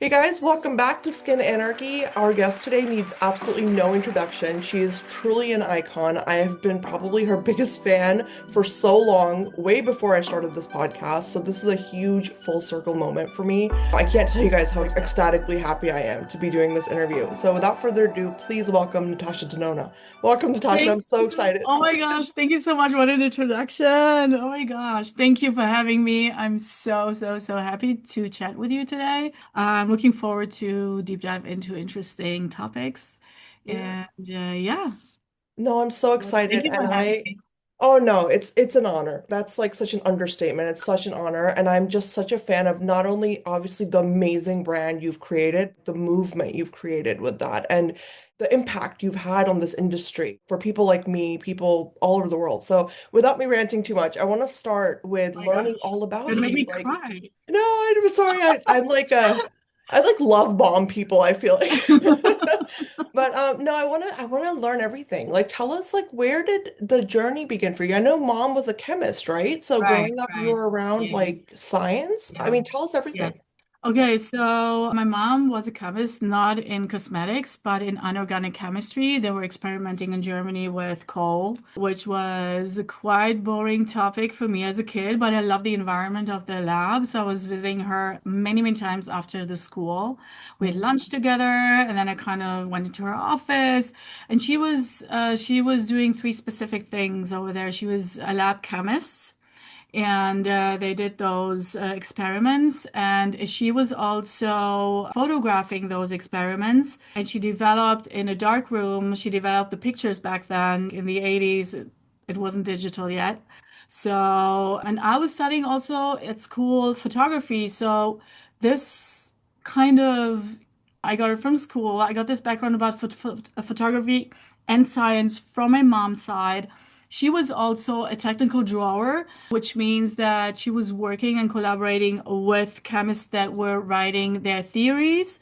Hey guys, welcome back to Skin Anarchy. Our guest today needs absolutely no introduction. She is truly an icon. I have been probably her biggest fan for so long, way before I started this podcast. So this is a huge full circle moment for me. I can't tell you guys how ecstatically happy I am to be doing this interview. So without further ado, please welcome Natasha Denona. Welcome, Natasha. I'm Thank so you. excited. Oh my gosh, thank you so much. What an introduction. Oh my gosh. Thank you for having me. I'm so happy to chat with you today. I'm looking forward to deep dive into interesting topics. Yeah. And yeah, No, I'm so thank excited. you for And having me. oh no, it's an honor. That's like such an understatement. It's such an honor. And I'm just such a fan of not only obviously the amazing brand you've created, the movement you've created with that, and the impact you've had on this industry for people like me, people all over the world. So without me ranting too much, I want to start with Oh my gosh. learning all about Gonna make you. me Like, cry. no, I'm sorry. I'm like I like love bomb people, I feel like. But no, I wanna learn everything. Like tell us like where did the journey begin for you? I know mom was a chemist, right? So Right, growing up you right. were around Yeah, like science. I yeah. mean, tell us Yes. everything. Okay, so my mom was a chemist, not in cosmetics, but in inorganic chemistry. They were experimenting in Germany with coal, which was a quite boring topic for me as a kid, but I love the environment of the lab. So I was visiting her many times after the school. We had Mm. lunch together, and then I kind of went into her office, and she was doing three specific things over there. She was a lab chemist and they did those experiments, and she was also photographing those experiments, and she developed in a dark room, she developed the pictures back then in the 80s. It wasn't digital yet. So, and I was studying also at school photography, so this kind of, I got it from school. I got this background about photography and science from my mom's side. She was also a technical drawer, which means that she was working and collaborating with chemists that were writing their theories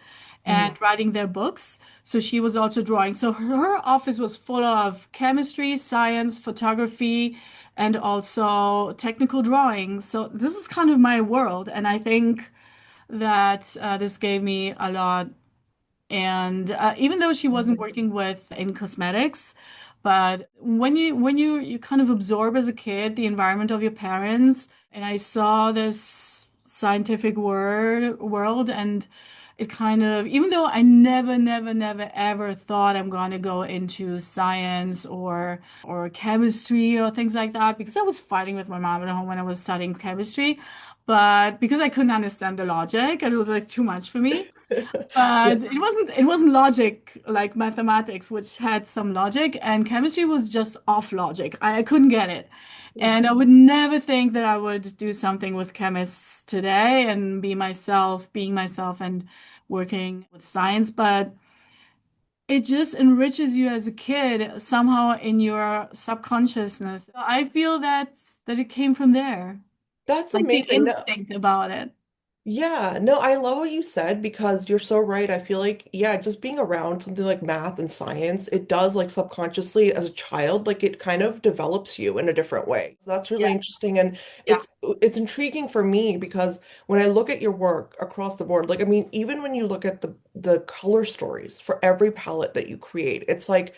Mm. and writing their books. So she was also drawing. So her office was full of chemistry, science, photography, and also technical drawing. So this is kind of my world. And I think that this gave me a lot. And even though she wasn't Mm. working with in cosmetics, but when you kind of absorb as a kid the environment of your parents, and I saw this scientific world, and it kind of, even though I never ever thought I'm going to go into science or chemistry or things like that, because I was fighting with my mom at home when I was studying chemistry, but because I couldn't understand the logic, and it was like too much for me. Yeah. But it wasn't logic like mathematics, which had some logic, and chemistry was just off logic. I couldn't get it. And I would never think that I would do something with chemists today and being myself and working with science, but it just enriches you as a kid somehow in your subconsciousness. I feel that it came from there, That's like the amazing. No, instinct about it. yeah, no, I love what you said because you're so right. I feel like, yeah, just being around something like math and science, it does like subconsciously as a child, like it kind of develops you in a different way. So that's really Yeah, interesting. And yeah. it's intriguing for me because when I look at your work across the board, like I mean, even when you look at the color stories for every palette that you create, it's like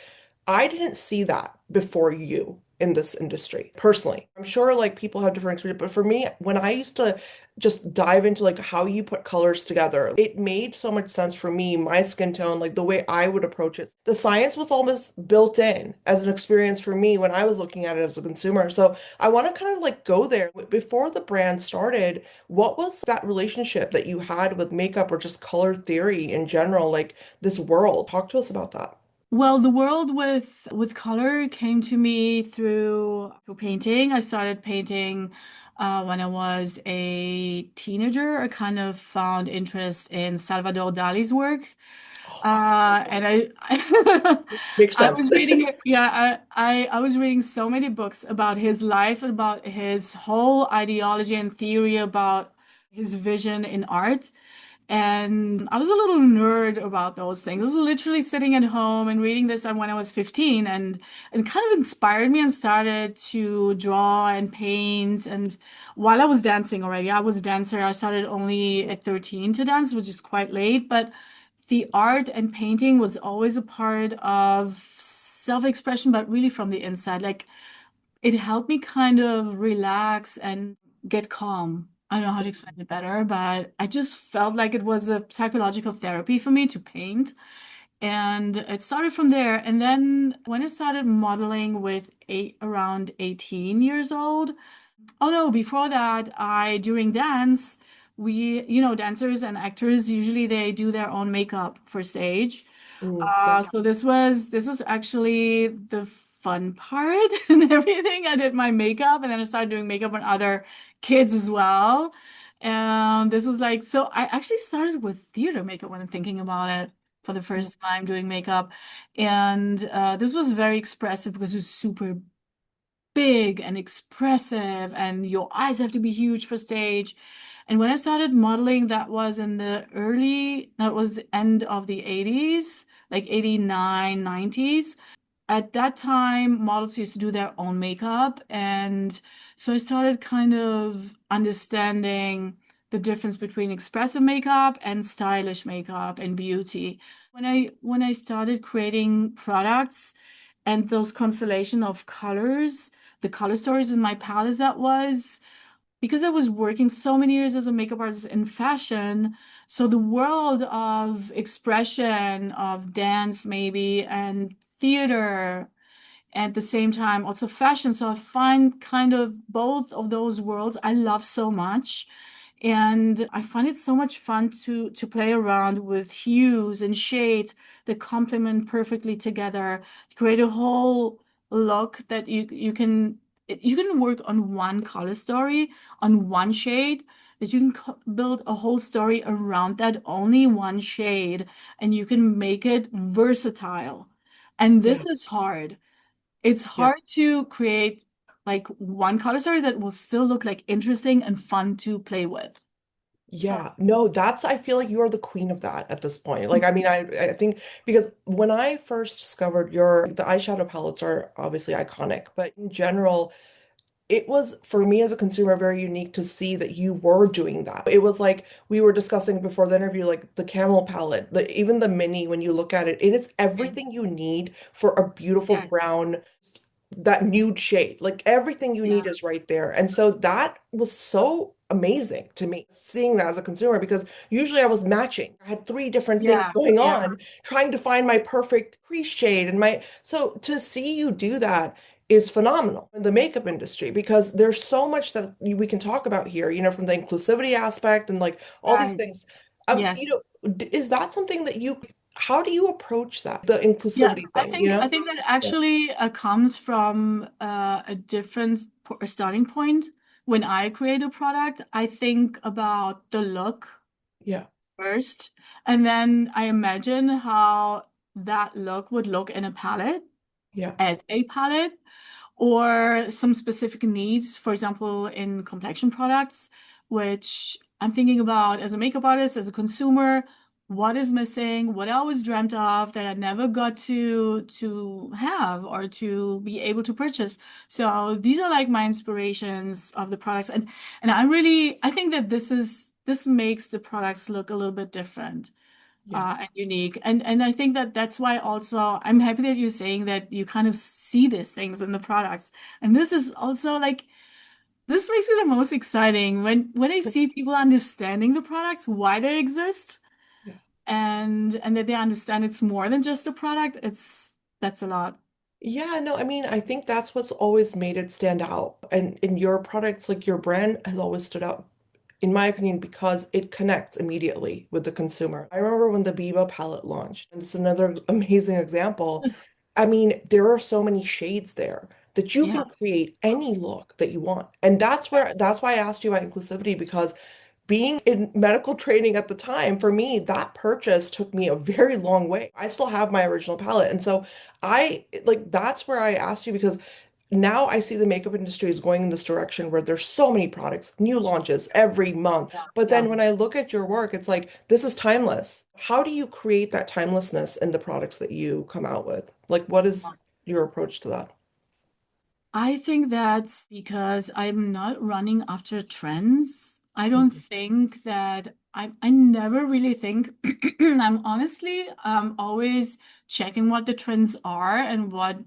I didn't see that before you in this industry personally. I'm sure like people have different experiences, but for me, when I used to just dive into like how you put colors together, it made so much sense for me, my skin tone, like the way I would approach it. The science was almost built in as an experience for me when I was looking at it as a consumer. So I want to kind of like go there. Before the brand started, what was that relationship that you had with makeup or just color theory in general, like this world? Talk to us about that. Well, the world with color came to me through painting. I started painting when I was a teenager. I kind of found interest in Salvador Dali's work. Oh, I love And that. I Makes I sense. was reading, yeah, I was reading so many books about his life, about his whole ideology and theory about his vision in art. And I was a little nerd about those things. I was literally sitting at home and reading this when I was 15 and kind of inspired me and started to draw and paint. And while I was dancing already, I was a dancer. I started only at 13 to dance, which is quite late, but the art and painting was always a part of self-expression, but really from the inside. Like it helped me kind of relax and get calm. I don't know how to explain it better, but I just felt like it was a psychological therapy for me to paint. And it started from there. And then when I started modeling with around 18 years old, oh no, before that, during dance, dancers and actors, usually they do their own makeup for stage. Yeah. So this was actually the fun part and everything. I did my makeup and then I started doing makeup on other kids as well. And this was like, so I actually started with theater makeup when I'm thinking about it for the Mm, first time doing makeup. And this was very expressive because it was super big and expressive, and your eyes have to be huge for stage. And when I started modeling, that was the end of the 80s, like 89, 90s. At that time, models used to do their own makeup. And so I started kind of understanding the difference between expressive makeup and stylish makeup and beauty. When I started creating products and those constellation of colors, the color stories in my palette, that was because I was working so many years as a makeup artist in fashion. So the world of expression, of dance maybe, and theater, at the same time also fashion. So I find kind of both of those worlds I love so much. And I find it so much fun to play around with hues and shades that complement perfectly together, to create a whole look that you can work on one color story, on one shade, that you can build a whole story around that only one shade, and you can make it versatile. And this yeah. is hard. It's Yeah. hard to create like one color story that will still look like interesting and fun to play with. So, Yeah, no, I feel like you are the queen of that at this point. Like, I mean, I think because when I first discovered the eyeshadow palettes are obviously iconic, but in general, it was for me as a consumer very unique to see that you were doing that. It was like we were discussing before the interview, like the camel palette, even the mini, when you look at it, it is everything you need for a beautiful yes, brown, that nude shade. Like everything you need yeah, is right there. And so that was so amazing to me, seeing that as a consumer, because usually I was matching. I had three different things yeah, going yeah, on, trying to find my perfect crease shade and so to see you do that is phenomenal in the makeup industry because there's so much that we can talk about here, from the inclusivity aspect and like all these right. things. Yes. Is that something that how do you approach that, the Yeah, inclusivity I thing, think I think that Yeah. actually comes from a different starting point. When I create a product, I think about the look Yeah. first, and then I imagine how that look would look in a palette, Yeah. as a palette, or some specific needs, for example, in complexion products, which I'm thinking about as a makeup artist, as a consumer, what is missing, what I always dreamt of that I never got to have or to be able to purchase. So these are like my inspirations of the products. And I think that this makes the products look a little bit different Yeah. and unique. And I think that that's why also I'm happy that you're saying that you kind of see these things in the products. And this is also like this makes it the most exciting when I see people understanding the products, why they exist, Yeah. and that they understand it's more than just a product. That's a lot. Yeah, no, I mean, I think that's what's always made it stand out. And in your products, like your brand has always stood out, in my opinion, because it connects immediately with the consumer. I remember when the Biba palette launched, and it's another amazing example. I mean, there are so many shades there that you can Yeah. create any look that you want. And that's why I asked you about inclusivity, because being in medical training at the time, for me, that purchase took me a very long way. I still have my original palette. And so that's where I asked you because now I see the makeup industry is going in this direction where there's so many products, new launches every month. Yeah, But yeah. then when I look at your work, it's like this is timeless. How do you create that timelessness in the products that you come out with? Like, what is your approach to that? I think that's because I'm not running after trends. I don't Mhm. think that I never really think I'm honestly always checking what the trends are and what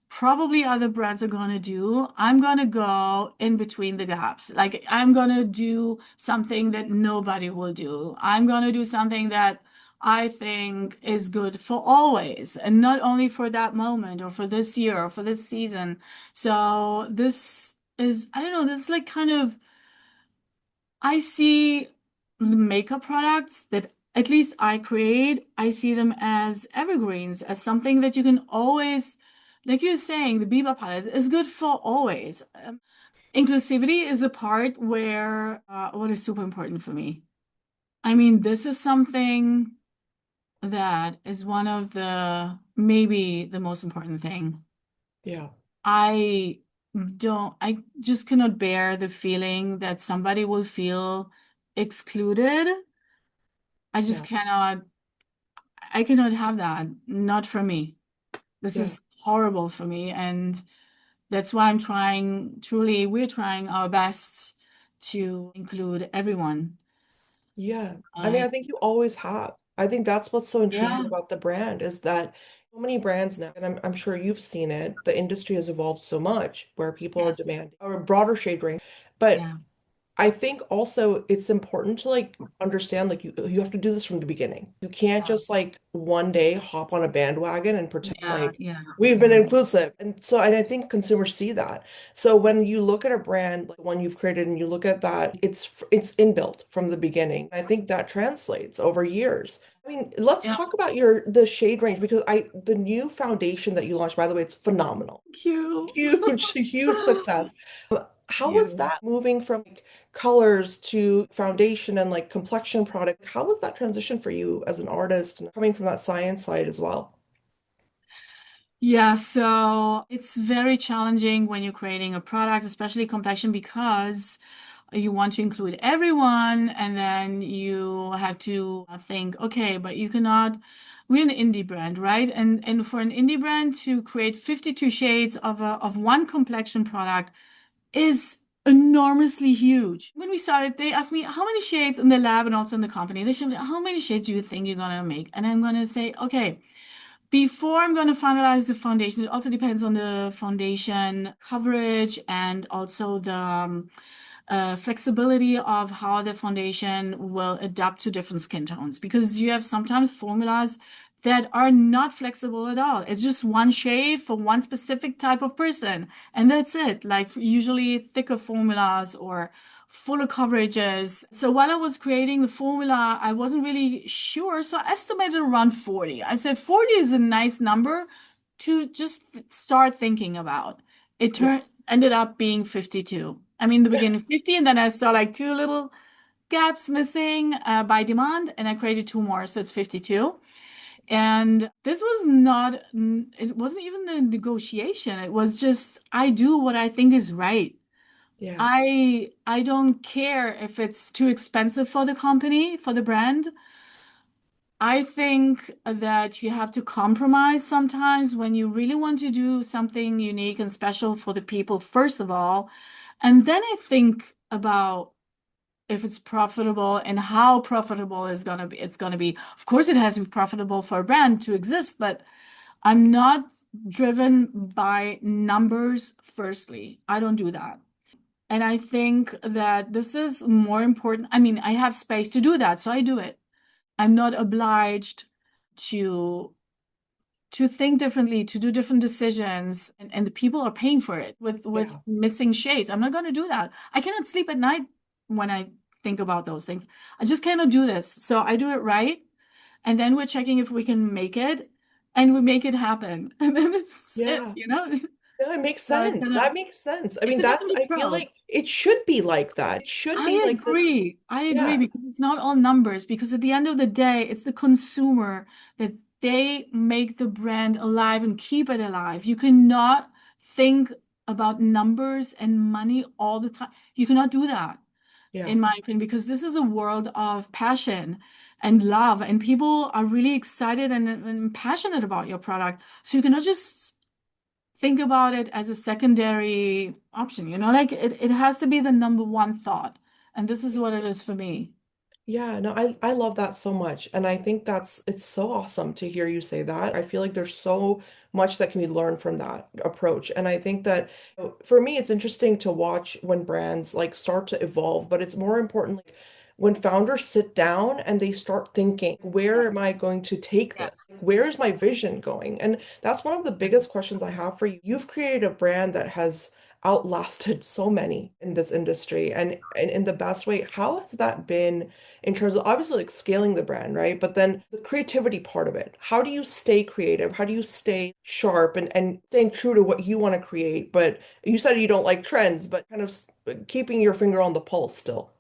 probably other brands are gonna do. I'm gonna go in between the gaps. Like I'm gonna do something that nobody will do. I'm gonna do something that I think is good for always, and not only for that moment or for this year or for this season. So this is, I don't know, this is like kind of, I see the makeup products that at least I create, I see them as evergreens, as something that you can always, like you're saying, the Biba palette is good for always. Inclusivity is a part where what is super important for me. I mean, this is something that is one of the maybe the most important thing. Yeah, I I just cannot bear the feeling that somebody will feel excluded. I just yeah, cannot, I cannot have that. Not for me. This yeah. is horrible for me. And that's why I'm trying, truly, we're trying our best to include everyone. Yeah. I mean, I, I think you always have. I think that's what's so intriguing yeah, about the brand is that so many brands now, and I'm sure you've seen it, the industry has evolved so much where people are yes, demanding a broader shade range. But yeah, I think also it's important to like understand like you have to do this from the beginning. You can't yeah, just like one day hop on a bandwagon and pretend yeah, like yeah, we've been yeah, inclusive. And I think consumers see that. So when you look at a brand like one you've created and you look at that, it's inbuilt from the beginning. I think that translates over years. I mean, let's yeah. talk about your the shade range because I the new foundation that you launched, by the way, it's phenomenal. Thank you. Huge, huge success. How was You. that moving from like, colors to foundation and like complexion product? How was that transition for you as an artist and coming from that science side as well? Yeah, so it's very challenging when you're creating a product, especially complexion, because you want to include everyone, and then you have to think, okay, but you cannot. We're an indie brand, right? And for an indie brand to create 52 shades of one complexion product is enormously huge. When we started, they asked me how many shades in the lab and also in the company. They said, how many shades do you think you're gonna make? And I'm gonna say, okay. Before I'm going to finalize the foundation, it also depends on the foundation coverage and also the flexibility of how the foundation will adapt to different skin tones. Because you have sometimes formulas that are not flexible at all. It's just one shade for one specific type of person, and that's it. Like usually thicker formulas or fuller coverages. So while I was creating the formula, I wasn't really sure. So I estimated around 40. I said 40 is a nice number to just start thinking about. It Yeah. ended up being 52. I mean, the beginning 50, and then I saw like two little gaps missing by demand, and I created two more, so it's 52. And this was not, it wasn't even a negotiation. It was just, I do what I think is right. Yeah. I don't care if it's too expensive for the company, for the brand. I think that you have to compromise sometimes when you really want to do something unique and special for the people, first of all. And then I think about if it's profitable and how profitable it's gonna be. Of course, it has to be profitable for a brand to exist, but I'm not driven by numbers firstly. I don't do that. And I think that this is more important. I mean, I have space to do that, so I do it. I'm not obliged to think differently, to do different decisions, and the people are paying for it with Yeah. missing shades. I'm not going to do that. I cannot sleep at night when I think about those things. I just cannot do this. So I do it right, and then we're checking if we can make it, and we make it happen, and then it's it, Yeah. you know. No, it makes So it's sense. That makes sense. I mean, a that's, different I feel approach. like it should be like that. It should be I like this. agree. I agree Yeah. because it's not all numbers, because at the end of the day, it's the consumer that they make the brand alive and keep it alive. You cannot think about numbers and money all the time. You cannot do that, Yeah. in my opinion, because this is a world of passion and love, and people are really excited and passionate about your product. So you cannot just think about it as a secondary option, like it has to be the number one thought. And this is what it is for me. Yeah, no, I love that so much. And I think it's so awesome to hear you say that. I feel like there's so much that can be learned from that approach. And I think that for me, it's interesting to watch when brands like start to evolve, but it's more important like when founders sit down and they start thinking, where am I going to take Yeah. this? Where is my vision going? And that's one of the biggest questions I have for you. You've created a brand that has outlasted so many in this industry and in the best way. How has that been in terms of obviously like scaling the brand, right? But then the creativity part of it. How do you stay creative? How do you stay sharp and staying true to what you want to create? But you said you don't like trends, but kind of keeping your finger on the pulse still.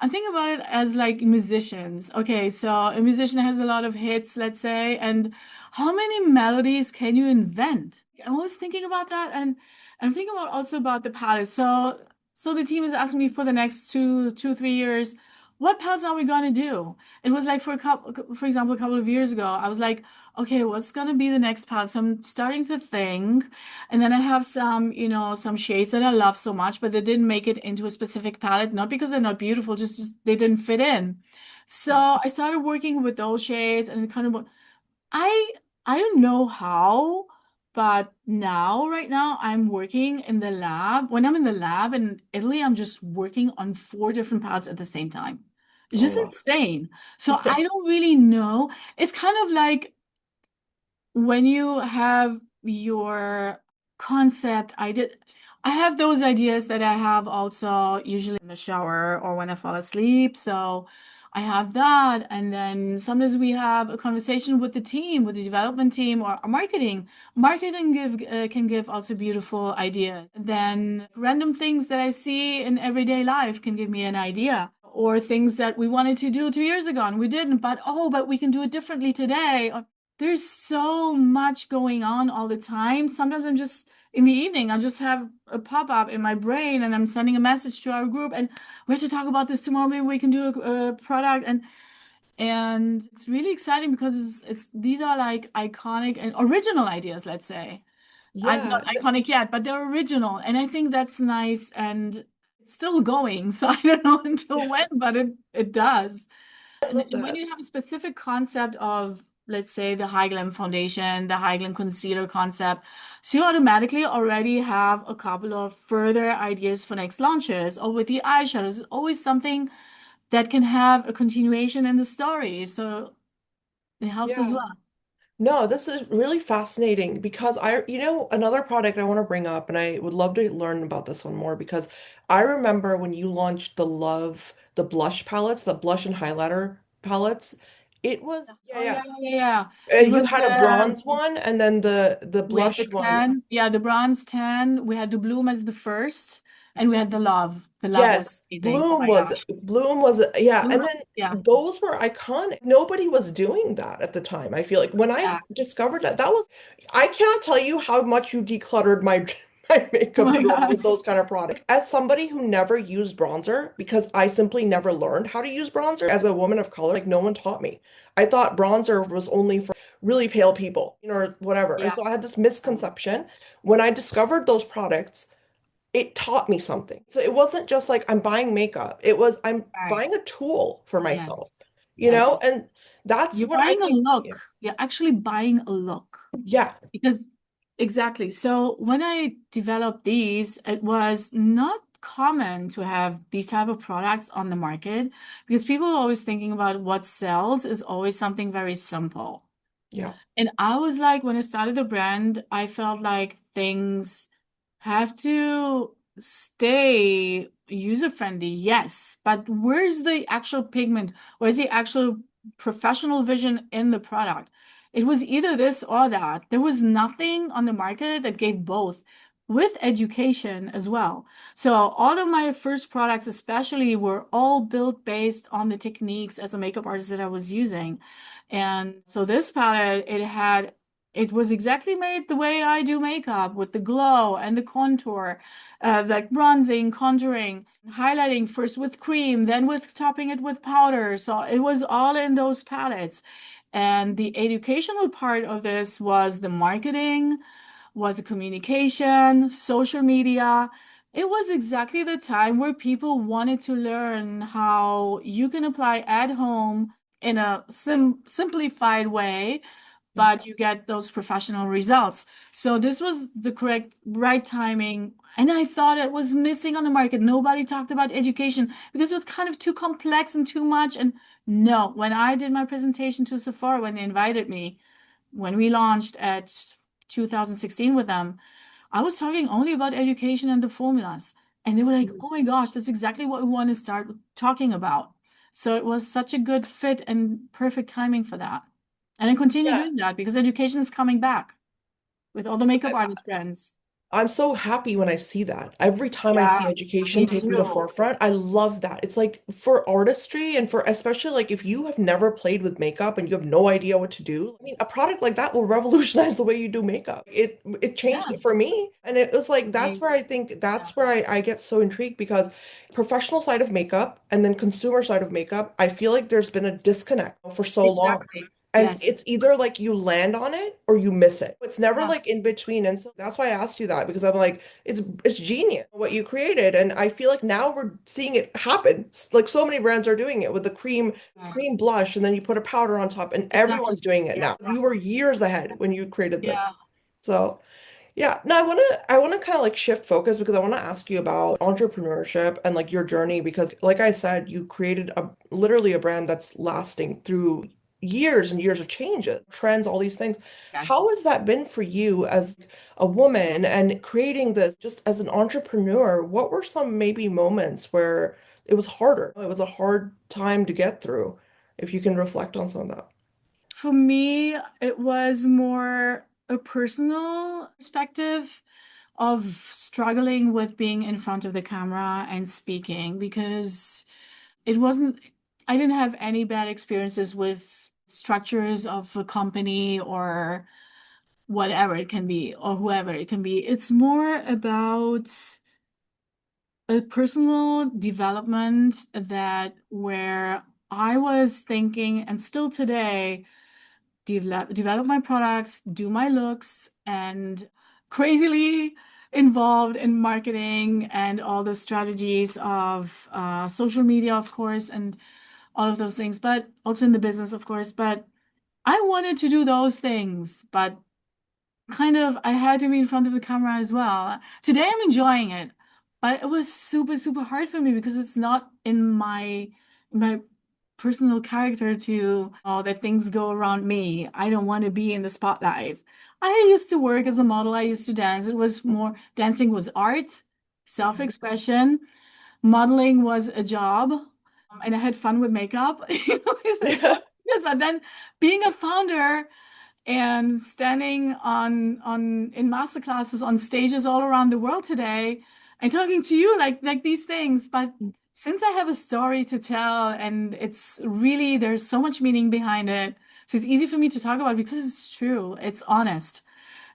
I think about it as like musicians. Okay, so a musician has a lot of hits, let's say, and how many melodies can you invent? I'm always thinking about that, and I'm thinking about also about the palettes. So the team is asking me for the next 3 years, what palettes are we gonna do? It was like for example, a couple of years ago, I was like, okay, what's gonna be the next palette? So I'm starting to think. And then I have some shades that I love so much, but they didn't make it into a specific palette, not because they're not beautiful, just they didn't fit in. So Yeah. I started working with those shades and it kind of I I don't know how, but right now I'm working in the lab. When I'm in the lab in Italy, I'm just working on four different palettes at the same time. It's Oh just wow. insane. So I don't really know. It's kind of like when you have your concept I have those ideas that I have also usually in the shower or when I fall asleep. So I have that, and then sometimes we have a conversation with the team, with the development team or marketing can give also beautiful ideas. Then random things that I see in everyday life can give me an idea, or things that we wanted to do 2 years ago and we didn't, but we can do it differently today. There's so much going on all the time. Sometimes I'm just in the evening, I'll just have a pop-up in my brain and I'm sending a message to our group and we have to talk about this tomorrow. Maybe we can do a product, and it's really exciting because it's these are like iconic and original ideas, let's say. I'm not Yeah, iconic yet, but they're original. And I think that's nice and it's still going. So I don't know until when, but it does. I And love when that. you have a specific concept of, let's say, the high glam foundation, the high glam concealer concept, so you automatically already have a couple of further ideas for next launches. Or with the eyeshadows, it's always something that can have a continuation in the story. So it helps as Yeah. well. No, this is really fascinating because another product I want to bring up, and I would love to learn about this one more because I remember when you launched the blush palettes, the blush and highlighter palettes. It was, yeah, Oh yeah, yeah. yeah, yeah, yeah. It You was had a bronze one and then the we had the blush one. tan, yeah, the bronze tan. We had the bloom as the first, and we had the love. The love was Yes, amazing. Oh my gosh. Bloom was, yeah. And Bloom, then yeah, those were iconic. Nobody was doing that at the time. I feel like when I yeah. discovered that was, I cannot tell you how much you decluttered my my Oh makeup my drawer gosh. with those kind of products. As somebody who never used bronzer, because I simply never learned how to use bronzer as a woman of color, like no one taught me. I thought bronzer was only for really pale people, or whatever. And Yeah. so I had this misconception. When I discovered those products, it taught me something. So it wasn't just like I'm buying makeup. It was I'm Right. buying a tool for Yes. myself, Yes. And that's You're what I buying a think. Yeah. look. You're actually buying a look. Yeah. Because exactly. So when I developed these, it was not common to have these type of products on the market because people are always thinking about what sells is always something very simple. Yeah. And I was like, when I started the brand, I felt like things have to stay user-friendly, yes, but where's the actual pigment? Where's the actual professional vision in the product? It was either this or that. There was nothing on the market that gave both, with education as well. So all of my first products, especially, were all built based on the techniques as a makeup artist that I was using. And so this palette, it had It was exactly made the way I do makeup with the glow and the contour, like bronzing, contouring, highlighting first with cream, then with topping it with powder. So it was all in those palettes. And the educational part of this was the marketing, was the communication, social media. It was exactly the time where people wanted to learn how you can apply at home in a simplified way, but you get those professional results. So this was the correct right timing. And I thought it was missing on the market. Nobody talked about education because it was kind of too complex and too much. And no, when I did my presentation to Sephora, when they invited me, when we launched at 2016 with them, I was talking only about education and the formulas. And they were like, Mhm. oh my gosh, that's exactly what we want to start talking about. So it was such a good fit and perfect timing for that. And I continue Yeah. doing that because education is coming back with all the makeup artist brands. I'm so happy when I see that. Every time I see Yeah, education me taking the too. forefront, I love that. It's like for artistry and for especially like if you have never played with makeup and you have no idea what to do, I mean, a product like that will revolutionize the way you do makeup. It changed Yeah, it for me. And it was like I, that's yeah, where I get so intrigued because professional side of makeup and then consumer side of makeup, I feel like there's been a disconnect for so long. exactly. And Yes. it's either like you land on it or you miss it. It's never Yeah. like in between. And so that's why I asked you that because I'm like, it's genius what you created. And I feel like now we're seeing it happen. Like so many brands are doing it with the Yeah. cream blush, and then you put a powder on top, and Exactly. everyone's doing it Yeah. now. You were years ahead when you created this. Yeah. So yeah, no, I wanna kind of like shift focus because I want to ask you about entrepreneurship and like your journey because like I said, you created a literally a brand that's lasting through years and years of changes, trends, all these things. How Yes. has that been for you as a woman and creating this just as an entrepreneur? What were some maybe moments where it was harder? It was a hard time to get through, if you can reflect on some of that. For me, it was more a personal perspective of struggling with being in front of the camera and speaking because it wasn't, I didn't have any bad experiences with structures of a company or whatever it can be, or whoever it can be. It's more about a personal development that where I was thinking, and still today, develop my products, do my looks, and crazily involved in marketing and all the strategies of social media, of course, and all of those things, but also in the business, of course. But I wanted to do those things, but kind of I had to be in front of the camera as well. Today I'm enjoying it, but it was super, super hard for me because it's not in my personal character to that things go around me. I don't want to be in the spotlight. I used to work as a model. I used to dance. It was more dancing was art, Mhm. self-expression. Modeling was a job, and I had fun with makeup. So Yeah. yes, but then being a founder and standing on in master classes on stages all around the world today and talking to you like these things. But since I have a story to tell and it's really there's so much meaning behind it, so it's easy for me to talk about because it's true, it's honest.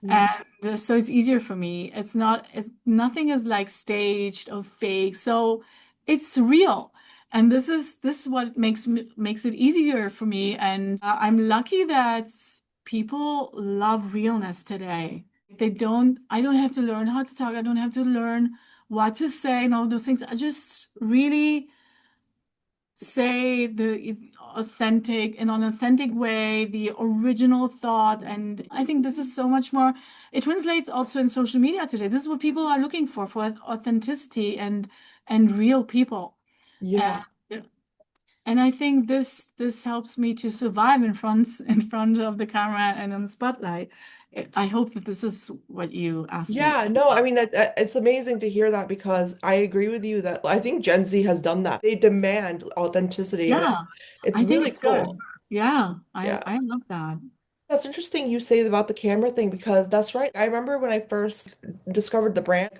And Mhm. so it's easier for me. Nothing is like staged or fake. So it's real. And this is what makes it easier for me. And I'm lucky that people love realness today. I don't have to learn how to talk. I don't have to learn what to say and all those things. I just really say the authentic in an authentic way, the original thought. And I think this is so much more, it translates also in social media today. This is what people are looking for authenticity and real people. Yeah. And and I think this helps me to survive in front of the camera and in the spotlight. I hope that this is what you asked me. Yeah, no, I mean, it's amazing to hear that because I agree with you that I think Gen Z has done that. They demand authenticity, and Yeah, it's I think really it's good. cool. Yeah, I Yeah. I love that. That's interesting you say about the camera thing because that's right. I remember when I first discovered the brand,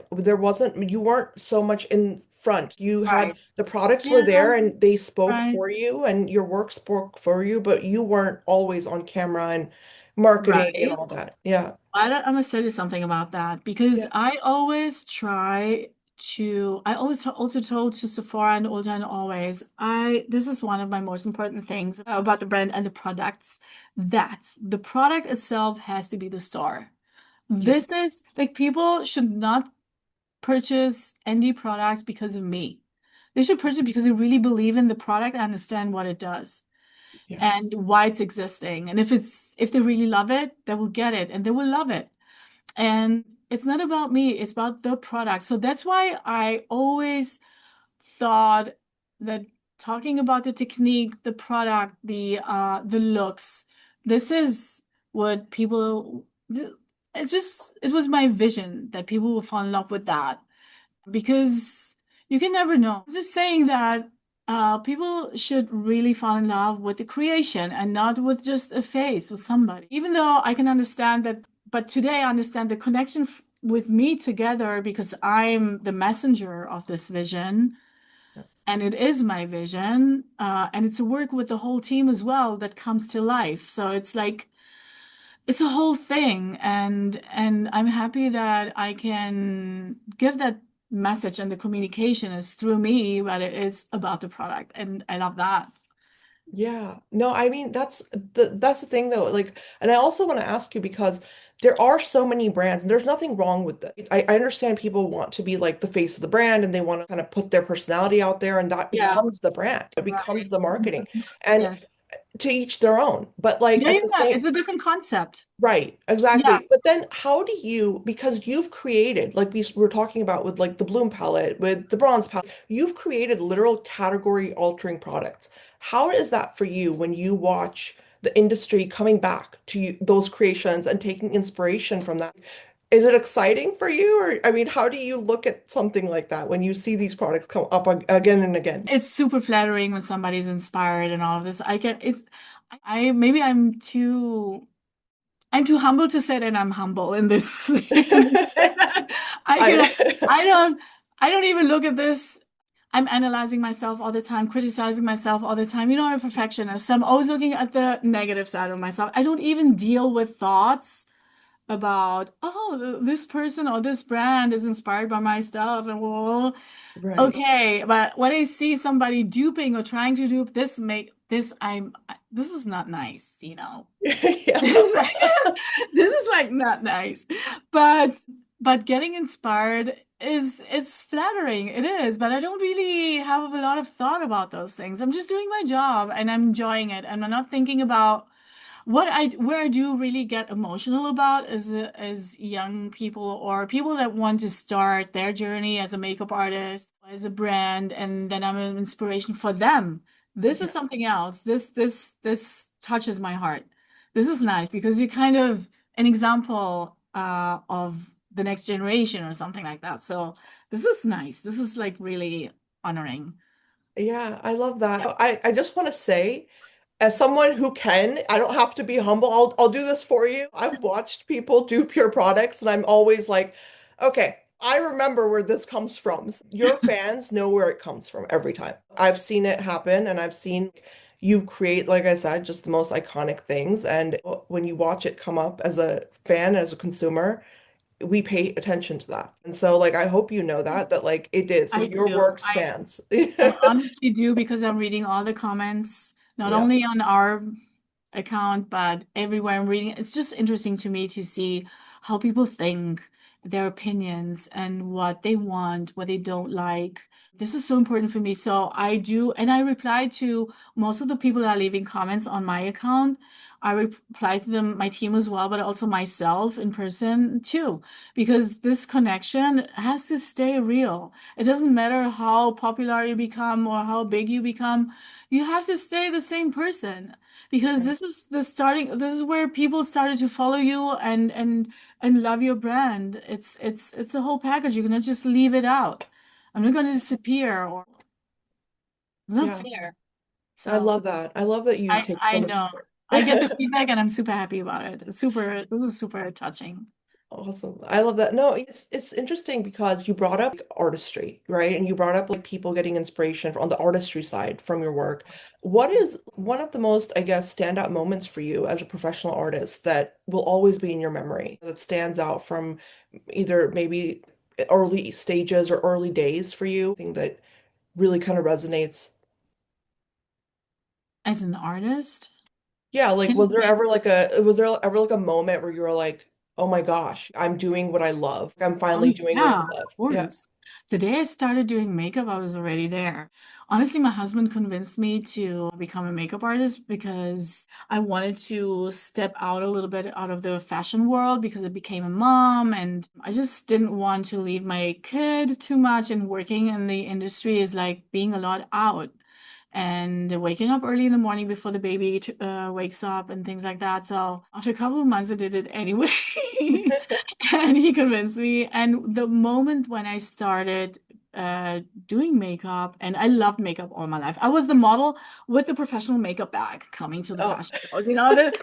you weren't so much in front. You had Right. the products were Yeah, there and they spoke right. for you and your work spoke for you, but you weren't always on camera. marketing and Right. all that. Yeah. I'm gonna tell you something about that because Yeah. I always try I always also told to Sephora and Ulta and always, this is one of my most important things about the brand and the products, that the product itself has to be the star. Yeah. This is like people should not purchase indie products because of me. They should purchase because they really believe in the product and understand what it does Yeah. and why it's existing. And if they really love it, they will get it and they will love it. And it's not about me, it's about the product. So that's why I always thought that talking about the technique, the product, the looks, this is what it was my vision that people will fall in love with that because you can never know. I'm just saying that people should really fall in love with the creation and not with just a face with somebody. Even though I can understand that, but today I understand the connection with me together because I'm the messenger of this vision Yeah. and it is my vision. And it's a work with the whole team as well that comes to life. So it's like, it's a whole thing and I'm happy that I can give that message and the communication is through me, but it is about the product and I love that. Yeah. No, I mean that's the thing though. Like, and I also want to ask you because there are so many brands and there's nothing wrong with that. I understand people want to be like the face of the brand and they want to kind of put their personality out there and that Yeah, becomes the brand. It becomes right. the marketing. Mhm. And Yeah. to each their own. But like Yeah, at the yeah, same it's a different concept. right, Yeah, exactly. But then how do you, because you've created, like we were talking about with like the Bloom palette, with the bronze palette, you've created literal category altering products. How is that for you when you watch the industry coming back to you, those creations and taking inspiration from that? Is it exciting for you? Or, I mean, how do you look at something like that when you see these products come up again and again? it's super flattering when somebody's inspired and all of this. I get it's I maybe I'm too humble to say that I'm humble in this. I can I, I don't I don't even look at this. I'm analyzing myself all the time, criticizing myself all the time. You know, I'm a perfectionist, so I'm always looking at the negative side of myself. I don't even deal with thoughts about, oh, this person or this brand is inspired by my stuff, and well, right. okay. But when I see somebody duping or trying to dupe this, this is not nice, you know. Yeah. This is like not nice. But getting inspired is it's flattering. It is, but I don't really have a lot of thought about those things. I'm just doing my job and I'm enjoying it. And I'm not thinking about where I do really get emotional about is young people or people that want to start their journey as a makeup artist, as a brand, and then I'm an inspiration for them. This is Yeah. something else. This touches my heart. This is nice because you're kind of an example of the next generation or something like that. So this is nice. This is like really honoring. Yeah, I love that. I just want to say, as someone who can, I don't have to be humble. I'll do this for you. I've watched people do pure products, and I'm always like, okay, I remember where this comes from. Your fans know where it comes from every time. I've seen it happen, and I've seen you create, like I said, just the most iconic things. And when you watch it come up as a fan, as a consumer, we pay attention to that. And so, like, I hope you know that like it is, I your do. work stands. I honestly do because I'm reading all the comments, not Yeah. only on our account, but everywhere I'm reading. It's just interesting to me to see how people think, their opinions, and what they want, what they don't like. This is so important for me. So I do, and I reply to most of the people that are leaving comments on my account. I reply to them, my team as well, but also myself in person too, because this connection has to stay real. It doesn't matter how popular you become or how big you become, you have to stay the same person because Right. this is where people started to follow you and love your brand. It's a whole package. You cannot just leave it out. I'm not going to disappear or it's not Yeah. fair. I So love that. I love that you take so I much know. I get the effort. feedback and I'm super happy about it. This is super touching. Awesome. I love that. No, it's interesting because you brought up artistry, right? And you brought up like people getting inspiration on the artistry side from your work. What is one of the most, I guess, standout moments for you as a professional artist that will always be in your memory, that stands out from either maybe early stages or early days for you? Thing that really kind of resonates. As an artist, Yeah, like can was there ever like a moment where you were like, "Oh my gosh, I'm doing what I love. I'm oh finally doing what I yeah, of love." Yeah. course. The day I started doing makeup, I was already there. Honestly, my husband convinced me to become a makeup artist because I wanted to step out a little bit out of the fashion world because I became a mom and I just didn't want to leave my kid too much, and working in the industry is like being a lot out and waking up early in the morning before the baby wakes up and things like that. So after a couple of months, I did it anyway. And he convinced me. And the moment when I started doing makeup, and I loved makeup all my life. I was the model with the professional makeup bag coming to the Oh, fashion shows.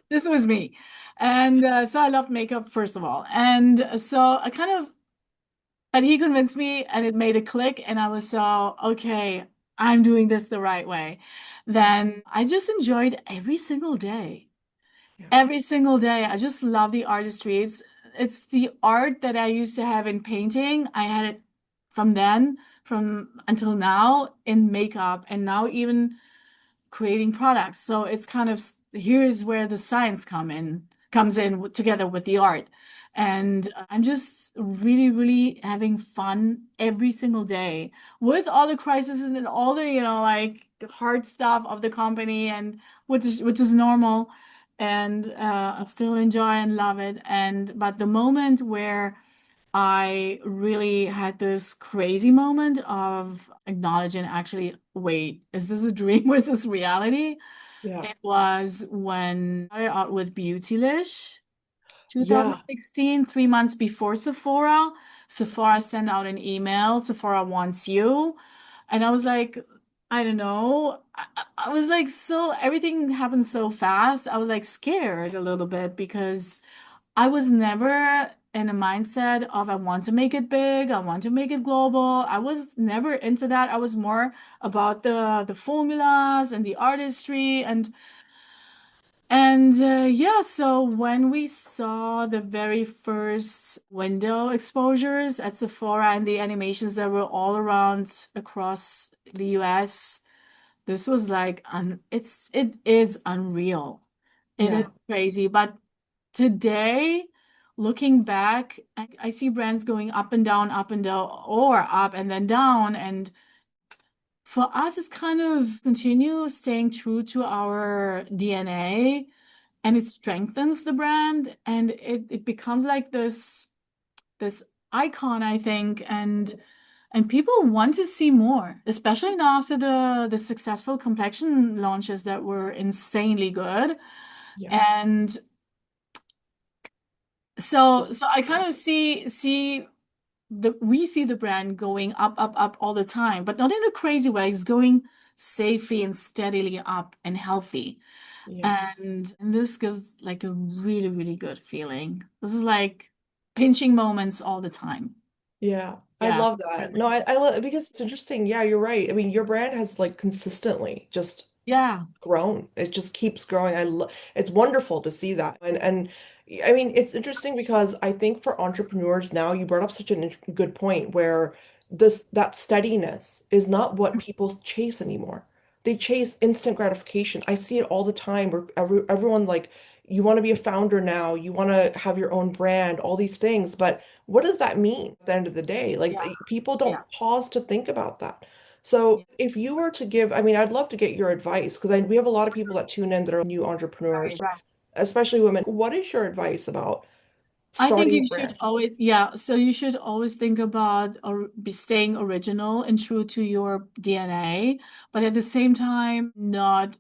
This was me. And so I loved makeup, first of all. And so I kind of, but he convinced me and it made a click. And I was so, okay, I'm doing this the right way. Then I just enjoyed every single day. yeah. Every single day. I just love the artistry. It's the art that I used to have in painting. I had it from then, from until now in makeup, and now even creating products. So it's kind of here's where the science comes in together with the art. And I'm just really, really having fun every single day with all the crises and all the, like hard stuff of the company, and which is normal. And I still enjoy and love it. And but the moment where I really had this crazy moment of acknowledging, actually, wait, is this a dream or is this reality? Yeah. It was when I started out with Beautylish, Yeah. 2016, 3 months before Sephora. Sephora sent out an email, Sephora wants you. And I was like, I don't know. I was like, so everything happened so fast. I was like scared a little bit because I was never in a mindset of I want to make it big, I want to make it global. I was never into that. I was more about the formulas and the artistry and yeah, so when we saw the very first window exposures at Sephora and the animations that were all around across the US, this was like it is unreal. It is Yeah. crazy. But today, looking back, I see brands going up and down, or up and then down. And for us, it's kind of continue staying true to our DNA, and it strengthens the brand, and it becomes like this icon, I think, and people want to see more, especially now after the successful complexion launches that were insanely good. Yeah. And so I kind of see we see the brand going up, up, up all the time, but not in a crazy way. It's going safely and steadily up and healthy. Yeah. And this gives like a really, really good feeling. This is like pinching moments all the time. Yeah. I Yeah. love that. No, I love because it's interesting. Yeah, you're right. I mean, your brand has like consistently just Yeah. grown. It just keeps growing. I love it's wonderful to see that. And I mean, it's interesting because I think for entrepreneurs now, you brought up such a good point where this that steadiness is not what people chase anymore. They chase instant gratification. I see it all the time where everyone like you want to be a founder now, you want to have your own brand, all these things, but what does that mean at the end of the day? Like Yeah. people Yeah. don't pause to think about that. So Yeah. if you were to give, I mean, I'd love to get your advice because we have a lot of people that tune in that are new Right. entrepreneurs, Right. especially women. What is your advice about I think starting a you should brand? always, yeah. So you should always think about or be staying original and true to your DNA, but at the same time, not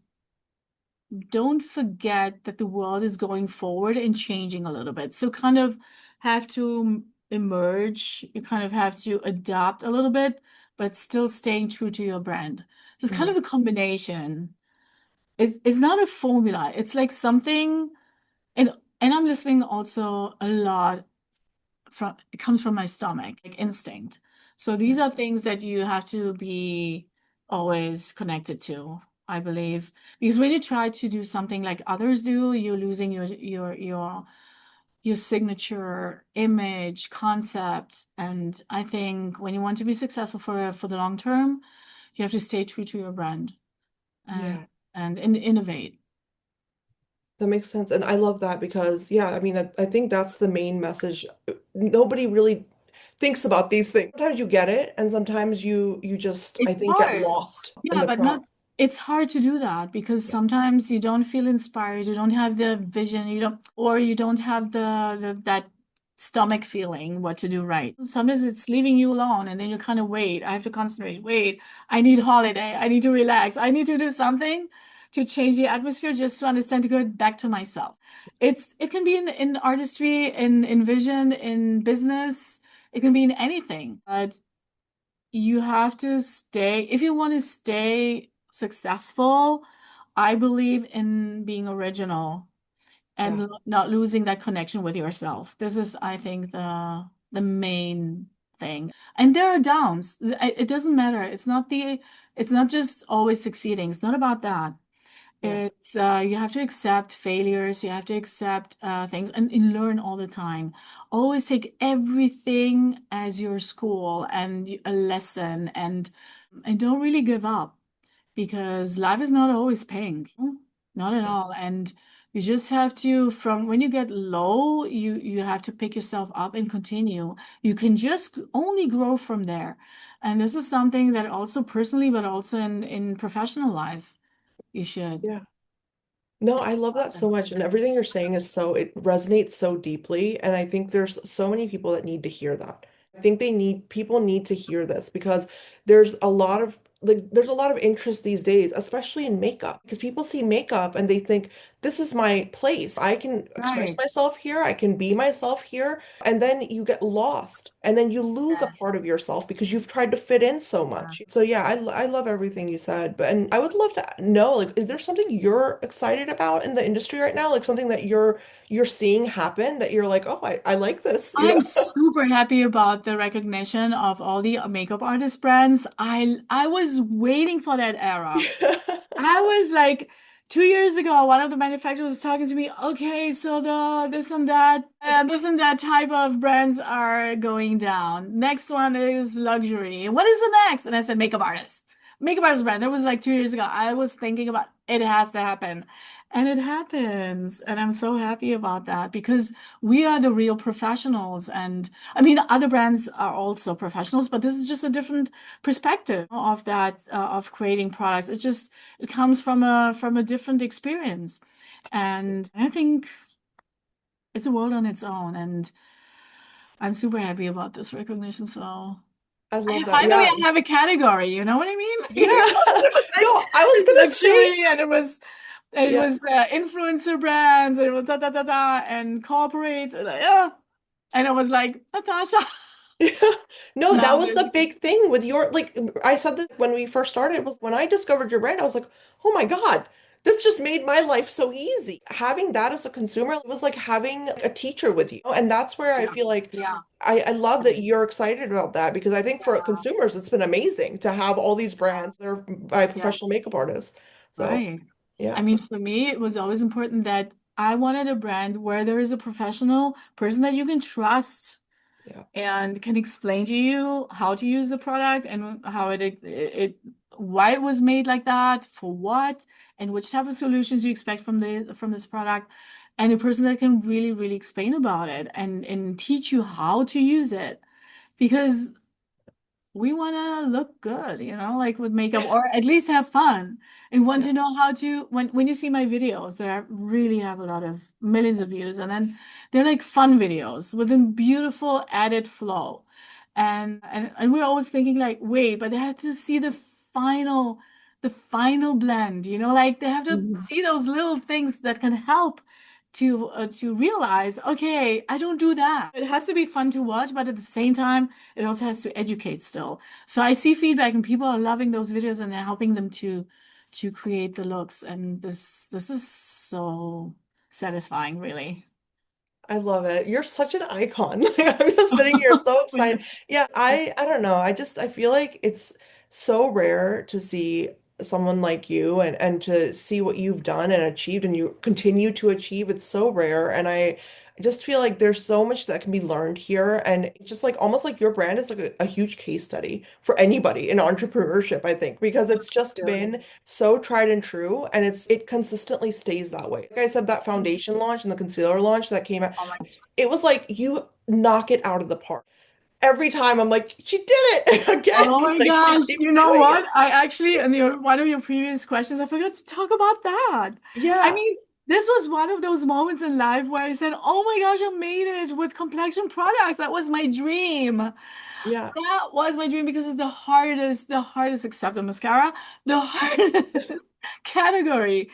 don't forget that the world is going forward and changing a little bit. So kind of have to emerge, you kind of have to adapt a little bit, but still staying true to your brand. It's kind Mhm. of a combination. It's not a formula. It's like something, and I'm listening also a lot. it comes from my stomach, like instinct. So these are things that you have to be always connected to, I believe. Because when you try to do something like others do, you're losing your signature image, concept. And I think when you want to be successful for the long term, you have to stay true to your brand and Yeah. innovate. That makes sense. And I love that because, yeah, I mean, I think that's the main message. Nobody really thinks about these things. Sometimes you get it, and sometimes you just, I It's think, get hard. lost in Yeah, the but crowd. not, it's hard to do that because Yeah. sometimes you don't feel inspired, you don't have the vision, you don't, or you don't have that stomach feeling what to do right. Sometimes it's leaving you alone and then you kind of wait, I have to concentrate, wait, I need holiday, I need to relax, I need to do something to change the atmosphere just to understand to go back to myself. It can be in artistry, in vision, in business, it can be in anything. But you have to stay, if you want to stay successful, I believe in being original and Yeah. not losing that connection with yourself. This is, I think, the main thing. And there are downs. It doesn't matter. It's not just always succeeding. It's not about that. Yeah. It's you have to accept failures, you have to accept things and learn all the time. Always take everything as your school and a lesson and don't really give up because life is not always pink. Not at Yeah. all. And you just have to, from when you get low, you have to pick yourself up and continue. You can just only grow from there. And this is something that also personally, but also in professional life, you should. Yeah. No, Think I love about that so that. much. And everything you're saying is so, it resonates so deeply. And I think there's so many people that need to hear that. I think people need to hear this because there's a lot of, there's a lot of interest these days, especially in makeup, because people see makeup and they think, this is my place. I can express Right. myself here. I can be myself here. And then you get lost and then you lose a part Yes. of yourself because you've tried to fit in so Yeah. much. So yeah, I love everything you said. But and I would love to know, like, is there something you're excited about in the industry right now? Like something that you're seeing happen that you're like, oh, I like this, you I'm know? super happy about the recognition of all the makeup artist brands. I was waiting for that era. I was like 2 years ago, one of the manufacturers was talking to me, okay, so the this and that type of brands are going down. Next one is luxury. What is the next? And I said makeup artist. Makeup artist brand. That was like 2 years ago. I was thinking about it has to happen. And it happens. And I'm so happy about that because we are the real professionals. And I mean, other brands are also professionals, but this is just a different perspective of that, of creating products. It comes from a different experience. And I think it's a world on its own. And I'm super happy about this recognition. So I love that. finally Yeah. I have a category, you know what I mean? Yeah. It was like No, I was it's gonna say, luxury and it yeah. was influencer brands and it was da da da da and corporates and yeah. And it was like Natasha. Yeah. No, that Now was there's the big thing with your, like, I said this when we first started, was when I discovered your brand, I was like, oh my God, this just made my life so easy. Having that as a consumer was like having a teacher with you. And that's where I yeah, feel like yeah, I love that you're excited about that because I think for yeah, consumers, it's been amazing to have all these brands that are by yeah. professional makeup artists. So, Right. I yeah, mean, for me, it was always important that I wanted a brand where there is a professional person that you can trust yeah. and can explain to you how to use the product and how why it was made like that, for what, and which type of solutions you expect from this product, and a person that can really, really explain about it and teach you how to use it. Because we want to look good, you know, like with makeup, or at least have fun and want Yeah. to know how to. When you see my videos, that really have a lot of millions of views, and then they're like fun videos with a beautiful added flow, and we're always thinking like, wait, but they have to see the final blend, you know, like they have to Mhm. see those little things that can help to realize, okay, I don't do that. It has to be fun to watch, but at the same time, it also has to educate still. So I see feedback and people are loving those videos and they're helping them to create the looks. And this is so satisfying, really. I love it. You're such an icon. I'm just sitting here so excited. Yeah, I don't know. I feel like it's so rare to see someone like you and to see what you've done and achieved and you continue to achieve. It's so rare and I just feel like there's so much that can be learned here and it's just like almost like your brand is like a huge case study for anybody in entrepreneurship, I think, because it's just Yeah. been so tried and true and it consistently stays that way. Like I said, that foundation launch and the concealer launch that came out, Oh my it was like you knock it out of the park. Every time I'm like, she did it Oh again. my Like she gosh, keeps you know doing what? it. I actually, in one of your previous questions, I forgot to talk about that. I Yeah. mean, this was one of those moments in life where I said, "Oh my gosh, I made it with complexion products. That was my dream. Yeah. That was my dream because it's the hardest, except the mascara, the hardest category."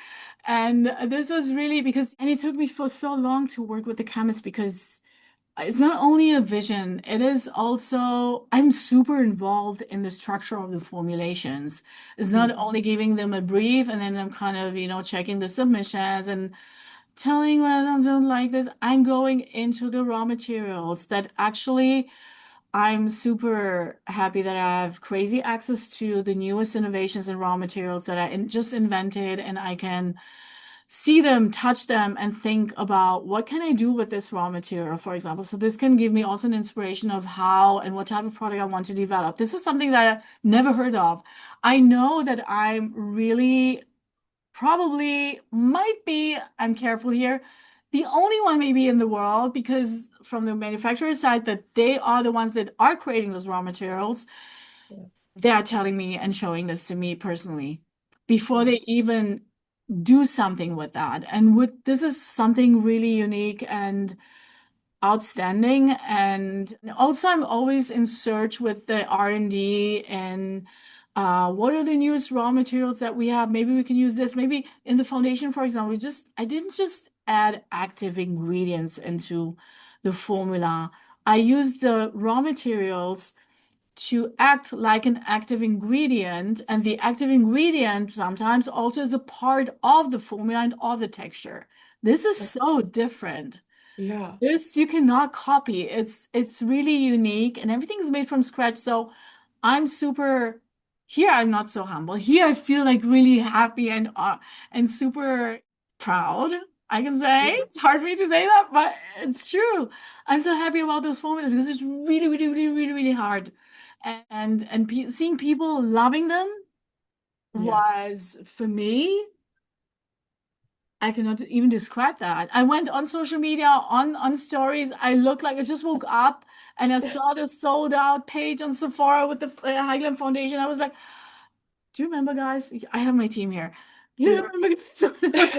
And this was really because, and it took me for so long to work with the chemist because it's not only a vision, it is also, I'm super involved in the structure of the formulations. It's not Mm. only giving them a brief and then I'm kind of, checking the submissions and telling what I don't like this. I'm going into the raw materials that actually I'm super happy that I have crazy access to the newest innovations in raw materials that just invented and I can see them, touch them, and think about what can I do with this raw material, for example. So this can give me also an inspiration of how and what type of product I want to develop. This is something that I never heard of. I know that I'm really probably might be, I'm careful here, the only one maybe in the world because from the manufacturer side that they are the ones that are creating those raw materials, Yeah. they are telling me and showing this to me personally before Yeah. they even do something with that. And this is something really unique and outstanding. And also, I'm always in search with the R&D and what are the newest raw materials that we have? Maybe we can use this. Maybe in the foundation, for example, I didn't just add active ingredients into the formula. I used the raw materials to act like an active ingredient, and the active ingredient sometimes also is a part of the formula and of the texture. This is so different. Yeah. This you cannot copy. It's really unique and everything is made from scratch. So I'm super here I'm not so humble. Here I feel like really happy and super proud. I can say Yeah. it's hard for me to say that, but it's true. I'm so happy about those formulas because it's really, really, really, really, really hard. And pe seeing people loving them Yeah. was for me I cannot even describe that. I went on social media, on stories. I looked like I just woke up and I saw the sold out page on Sephora with the Highland Foundation. I was like, do you remember, guys? I have my team here. You Yeah. remember so when I was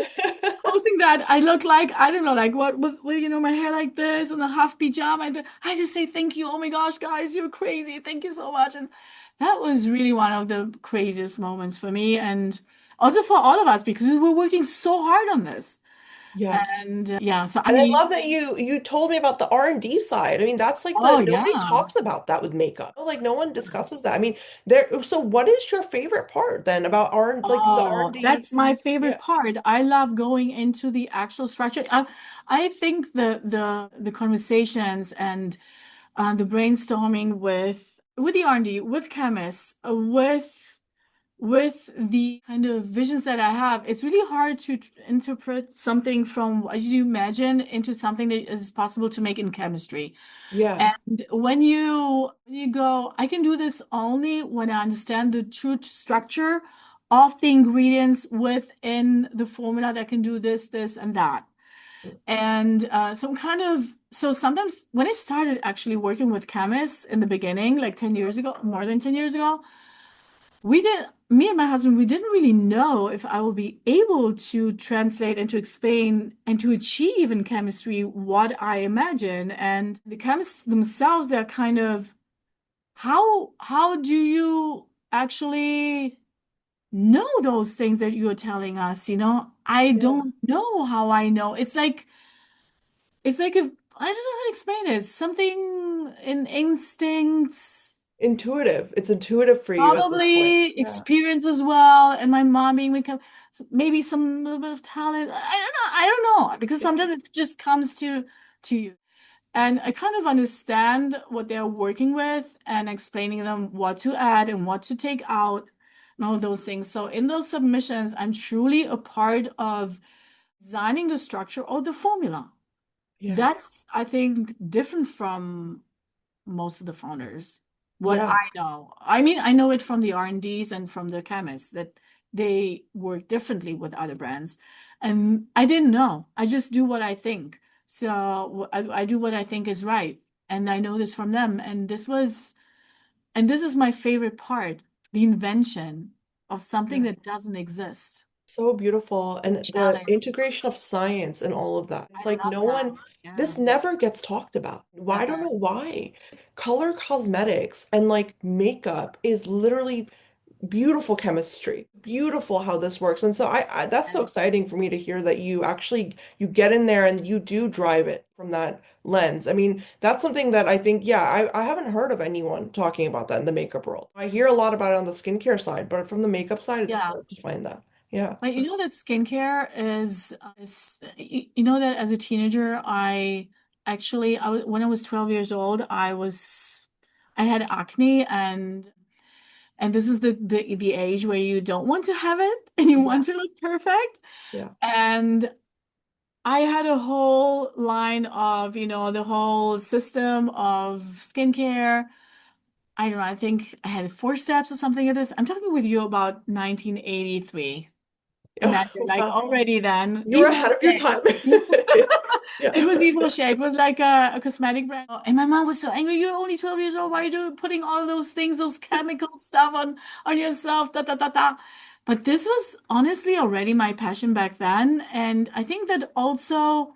posting that? I look like, I don't know, like what with my hair like this and a half pajama. And I just say, thank you. Oh my gosh, guys, you're crazy. Thank you so much. And that was really one of the craziest moments for me. And also for all of us because we were working so hard on this. Yeah. And yeah, so I And I mean, love that you told me about the R&D side. I mean, that's like the oh nobody yeah. talks about that with makeup. Like no one discusses that. I mean, so what is your favorite part then about R like the Oh, R&D? that's my favorite Yeah. part. I love going into the actual structure. I think the conversations and the brainstorming with the R&D, with chemists, with the kind of visions that I have, it's really hard to interpret something from what you imagine into something that is possible to make in chemistry. Yeah. And when you go, I can do this only when I understand the true structure of the ingredients within the formula that can do this, this, and that. And so I'm kind of so sometimes when I started actually working with chemists in the beginning, like 10 years ago, more than 10 years ago, me and my husband, we didn't really know if I will be able to translate and to explain and to achieve in chemistry what I imagine. And the chemists themselves, they're kind of, how do you actually know those things that you're telling us? I Yeah. don't know how I know. It's like if I don't know how to explain it. Something in instincts. Intuitive. It's intuitive for you at this point. Probably Yeah. experience as well, and my mom being with maybe some little bit of talent. I don't know. I don't know because Yeah. sometimes it just comes to to you. And I kind of understand what they're working with and explaining them what to add and what to take out and all of those things. So in those submissions, I'm truly a part of designing the structure of the formula. Yeah. That's, I think, different from most of the founders. What Yeah. I know. I mean, I know it from the R&Ds and from the chemists that they work differently with other brands. And I didn't know. I just do what I think. So I do what I think is right. And I know this from them. And this is my favorite part, the invention of something Yeah. that doesn't exist. So beautiful. And the Challenge. integration of science and all of that. It's I like love no that. one, Yeah, this never gets talked about. Why? I don't know never. why. Color cosmetics and like makeup is literally beautiful chemistry. Beautiful how this works. And so I that's so exciting for me to hear that you actually you get in there and you do drive it from that lens. I mean, that's something that I think, yeah, I haven't heard of anyone talking about that in the makeup world. I hear a lot about it on the skincare side, but from the makeup side, it's Yeah. hard to find that. Yeah. But you know that skincare is you know that as a teenager, when I was 12 years old, I had acne and this is the age where you don't want to have it and you Yeah. want to look perfect. Yeah. And I had a whole line of, the whole system of skincare. I don't know, I think I had 4 steps or something of this. I'm talking with you about 1983. Imagine, Oh, like wow. already then, You were Evo ahead of your Shea. time. Yeah. It was Evo Shea. It was like a cosmetic brand. And my mom was so angry. You're only 12 years old. Why are you putting all of those things, those chemical stuff on yourself? Da, da, da, da. But this was honestly already my passion back then. And I think that also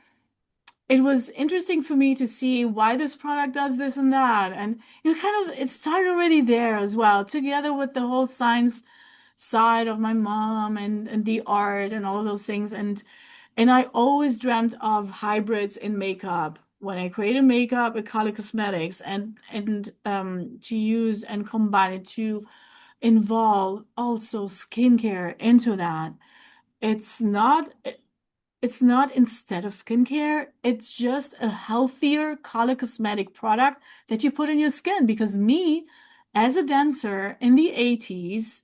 it was interesting for me to see why this product does this and that. And kind of it started already there as well, together with the whole science side of my mom and the art and all of those things. And I always dreamt of hybrids in makeup. When I created makeup with color cosmetics and to use and combine it to involve also skincare into that. It's not it's not instead of skincare, it's just a healthier color cosmetic product that you put in your skin. Because me, as a dancer in the 80s,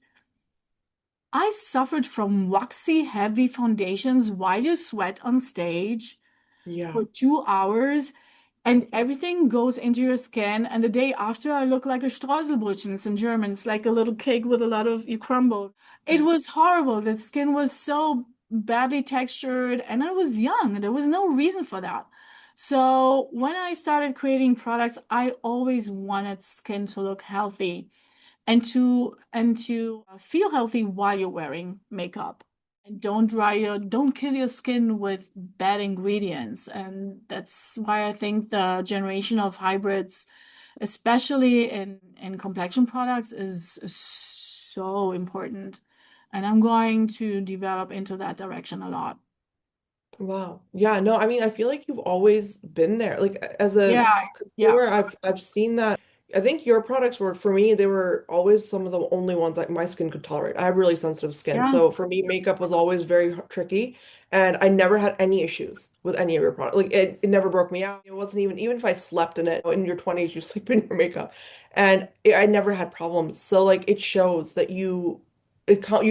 I suffered from waxy, heavy foundations while you sweat on stage Yeah. for 2 hours and everything goes into your skin. And the day after, I look like a Streuselbrötchen. It's in German. It's like a little cake with a lot of you crumble. It was horrible. The skin was so badly textured and I was young. There was no reason for that. So when I started creating products, I always wanted skin to look healthy and to feel healthy while you're wearing makeup. And don't kill your skin with bad ingredients. And that's why I think the generation of hybrids, especially in complexion products, is so important. And I'm going to develop into that direction a lot. Wow. Yeah, no, I mean, I feel like you've always been there. Like as a Yeah, yeah, consumer, I've seen that. I think your products were for me, they were always some of the only ones like my skin could tolerate. I have really sensitive skin. yeah, So for me, makeup was always very tricky. And I never had any issues with any of your products. Like it never broke me out. It wasn't even if I slept in it in your 20s, you sleep in your makeup. And I never had problems. So like it shows that you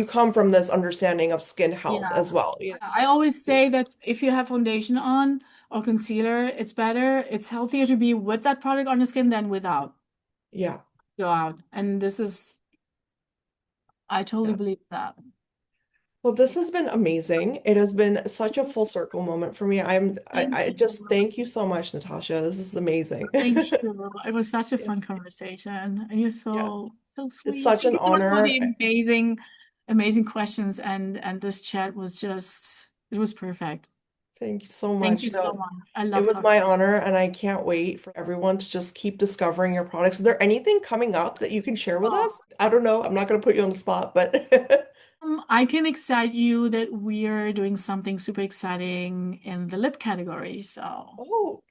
come from this understanding of skin health yeah. as well. Yes. I always say that if you have foundation on or concealer, it's healthier to be with that product on your skin than without. Yeah. Go out. And I totally Yeah. believe that. Well, this has been amazing. It has been such a full circle moment for me. Thank I just you. thank you so much, Natasha. This is amazing. Thank you. It was such a Yeah. fun conversation. And you're Yeah. so It's sweet. such Thank an you so much for honor. the amazing questions. And this chat was it was perfect. Thank you so Thank much. you so No, much. I it love was talking. my honor, and I can't wait for everyone to just keep discovering your products. Is there anything coming up that you can share with us? I don't know. I'm not going to put you on the spot, but I can excite you that we're doing something super exciting in the lip category. So, oh,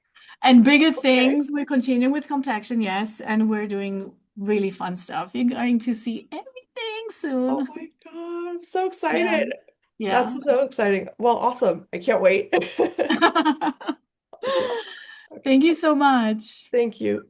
and bigger okay. things. We're continuing with complexion, yes, and we're doing really fun stuff. You're going to see everything Oh soon. my God, I'm so Yeah, excited. yeah. That's so exciting. Well, awesome. I can't wait. Awesome. Thank you so much. Thank you.